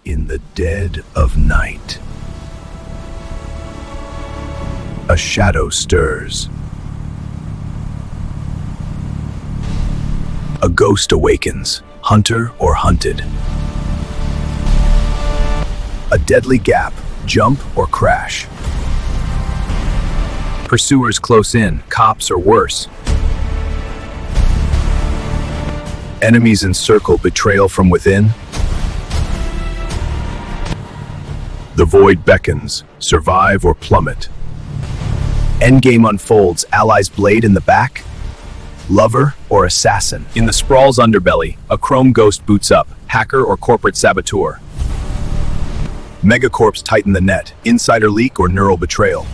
In the dead of night, a shadow stirs. A ghost awakens, hunter or hunted. A deadly gap, jump or crash. Pursuers close in, cops or worse. Enemies encircle, betrayal from within. The void beckons, survive or plummet. Endgame unfolds, allies blade in the back. Lover or assassin. In the sprawl's underbelly, a chrome ghost boots up, hacker or corporate saboteur. Megacorps tighten the net, insider leak or neural betrayal.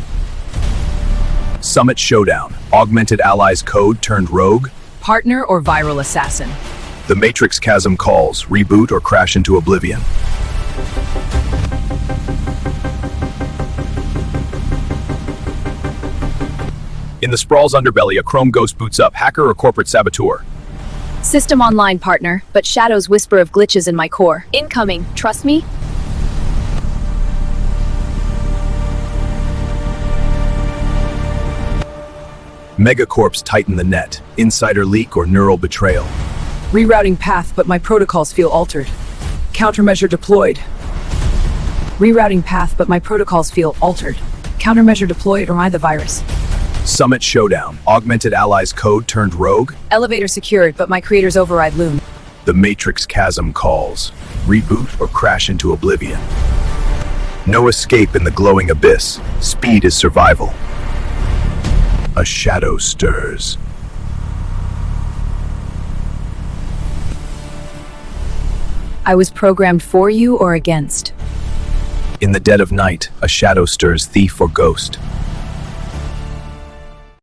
Summit showdown, augmented allies code turned rogue. Partner or viral assassin. The Matrix chasm calls, reboot or crash into oblivion. In the sprawl's underbelly, a chrome ghost boots up, hacker or corporate saboteur. System online partner, but shadows whisper of glitches in my core. Incoming, trust me? Megacorps tighten the net, insider leak or neural betrayal. Rerouting path, but my protocols feel altered. Countermeasure deployed. Rerouting path, but my protocols feel altered. Countermeasure deployed, or am I the virus? Summit showdown, augmented allies code turned rogue. Elevator secured, but my creator's override loom. The Matrix chasm calls, reboot or crash into oblivion. No escape in the glowing abyss, speed is survival. A shadow stirs. I was programmed for you or against. In the dead of night, a shadow stirs, thief or ghost.